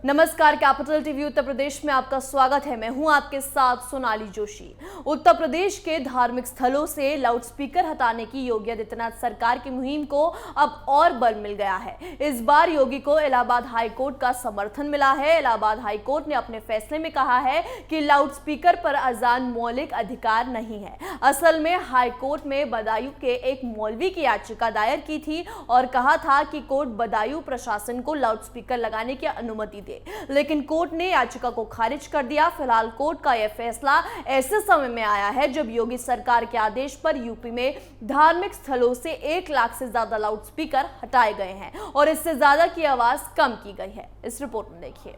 नमस्कार, capital TV Uttar Pradesh में आपका स्वागत है। मैं हूं आपके साथ सोनाली जोशी। उत्तर प्रदेश के धार्मिक स्थलों से लाउडस्पीकर हटाने की योगी आदित्यनाथ सरकार की मुहिम को अब और बल मिल गया है। इस बार योगी को इलाहाबाद हाई कोर्ट का समर्थन मिला है। इलाहाबाद हाई कोर्ट ने अपने फैसले में कहा है कि लाउडस्पीकर पर अजान मौलिक अधिकार नहीं है। असल में हाई कोर्ट में बदायूं के एक मौलवी की याचिका दायर की थी और कहा था कि कोर्ट बदायूं प्रशासन को लाउडस्पीकर लगाने की अनुमति दे, लेकिन कोर्ट ने याचिका को खारिज कर दिया। फिलहाल कोर्ट का यह फैसला ऐसे समय में आया है जब योगी सरकार के आदेश पर यूपी में धार्मिक स्थलों से 1 लाख से ज्यादा लाउडस्पीकर हटाए गए हैं और इससे ज्यादा की आवाज कम की गई है। इस रिपोर्ट में देखिए।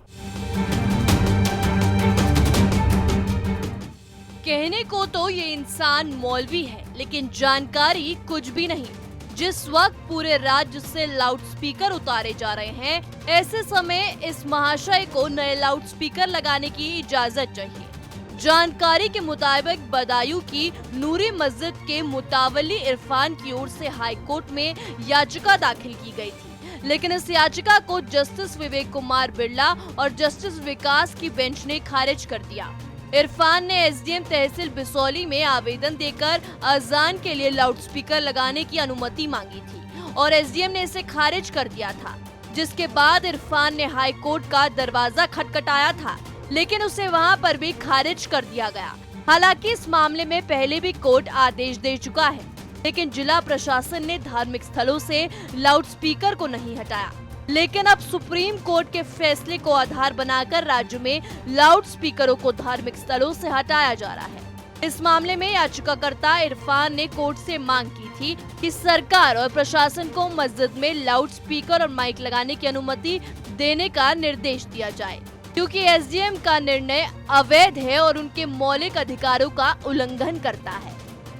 कहने को तो ये इंसान मौलवी है, लेकिन जानकारी कुछ भी नहीं। जिस वक्त पूरे राज्य से लाउडस्पीकर उतारे जा रहे हैं, ऐसे समय इस महाशय को नए लाउडस्पीकर लगाने की इजाजत चाहिए। जानकारी के मुताबिक बदायूं की नूरी मस्जिद के मुतावली इरफान की ओर से हाई कोर्ट में याचिका दाखिल की गई थी, लेकिन इस याचिका को जस्टिस विवेक कुमार बिरला और जस्टिस विकास की बेंच ने खारिज कर दिया। इरफान ने एसडीएम तहसील बिसौली में आवेदन देकर अजान के लिए लाउडस्पीकर लगाने की अनुमति मांगी थी और एसडीएम ने इसे खारिज कर दिया था, जिसके बाद इरफान ने हाई कोर्ट का दरवाजा खटखटाया था, लेकिन उसे वहां पर भी खारिज कर दिया गया। हालांकि इस मामले में पहले भी कोर्ट आदेश दे चुका है, लेकिन जिला प्रशासन ने धार्मिक स्थलों से लाउडस्पीकर को नहीं हटाया। लेकिन अब सुप्रीम कोर्ट के फैसले को आधार बनाकर राज्य में लाउडस्पीकरों को धार्मिक स्थलों से हटाया जा रहा है। इस मामले में याचिकाकर्ता इरफान ने कोर्ट से मांग की थी कि सरकार और प्रशासन को मस्जिद में लाउडस्पीकर और माइक लगाने की अनुमति देने का निर्देश दिया जाए, क्योंकि एसडीएम का निर्णय अवैध है और उनके मौलिक अधिकारों का उल्लंघन करता है।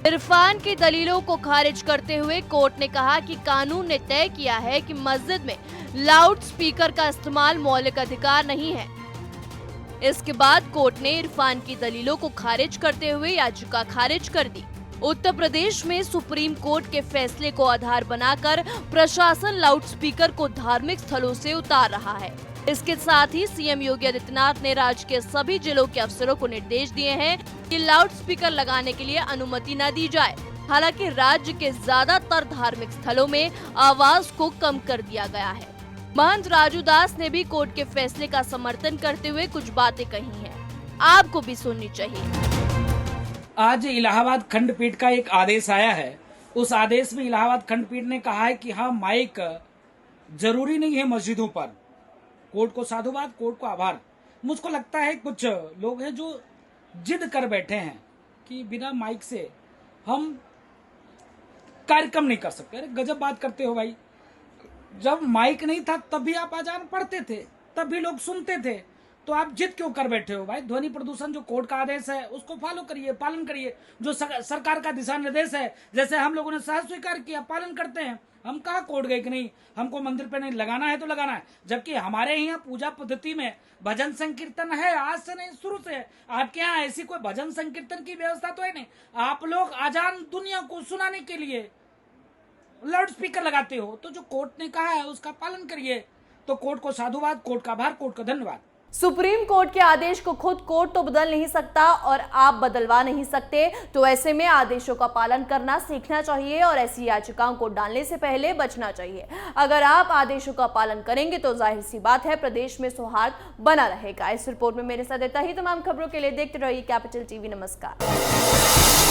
इरफान की दलीलों को खारिज करते हुए कोर्ट ने कहा कि कानून ने तय किया है कि मस्जिद में लाउड स्पीकर का इस्तेमाल मौलिक अधिकार नहीं है। इसके बाद कोर्ट ने इरफान की दलीलों को खारिज करते हुए याचिका खारिज कर दी। उत्तर प्रदेश में सुप्रीम कोर्ट के फैसले को आधार बनाकर प्रशासन लाउडस्पीकर को धार्मिक स्थलों से उतार रहा है। इसके साथ ही सीएम योगी आदित्यनाथ ने राज्य के सभी जिलों के अफसरों को निर्देश दिए हैं कि लाउडस्पीकर लगाने के लिए अनुमति न दी जाए। हालांकि राज्य के ज्यादातर धार्मिक स्थलों में आवाज को कम कर दिया गया है। महंत राजू दास ने भी कोर्ट के फैसले का समर्थन करते हुए कुछ बातें कही हैं, आपको भी सुननी चाहिए। आज इलाहाबाद खंडपीठ का एक आदेश आया है। उस आदेश में इलाहाबाद खंडपीठ ने कहा है कि हाँ, माइक जरूरी नहीं है मस्जिदों पर। कोर्ट को साधुवाद, कोर्ट को आभार। मुझको लगता है कुछ लोग हैं जो जिद कर बैठे हैं कि बिना माइक से हम कार्यक्रम नहीं कर सकते। अरे गजब बात करते हो भाई। जब माइक नहीं था तब भी आप अजान पढ़ते थे, तब भी लोग सुनते थे, तो आप जिद क्यों कर बैठे हो भाई? ध्वनि प्रदूषण जो कोर्ट का आदेश है उसको फॉलो करिए, पालन करिए। जो सरकार का दिशा निर्देश है, जैसे हम लोगों ने सहज स्वीकार किया, पालन करते हैं। हम कहा कोर्ट गए कि नहीं, हमको मंदिर पे नहीं लगाना है तो लगाना है। जबकि हमारे यहाँ पूजा पद्धति में भजन संकीर्तन है, आज से नहीं शुरू से है। आपके यहाँ ऐसी कोई भजन संकीर्तन की व्यवस्था तो है नहीं। आप लोग अजान दुनिया को सुनाने के लिए लाउड स्पीकर लगाते हो, तो जो कोर्ट ने कहा है उसका पालन करिए। तो कोर्ट को साधुवाद, कोर्ट का आभार, कोर्ट का धन्यवाद। सुप्रीम कोर्ट के आदेश को खुद कोर्ट तो बदल नहीं सकता और आप बदलवा नहीं सकते, तो ऐसे में आदेशों का पालन करना सीखना चाहिए और ऐसी याचिकाओं को डालने से पहले बचना चाहिए। अगर आप आदेशों का पालन करेंगे तो जाहिर सी बात है प्रदेश में सौहार्द बना रहेगा। इस रिपोर्ट में मेरे साथ इतना ही। तमाम खबरों के लिए देखते रहिए कैपिटल टीवी। नमस्कार।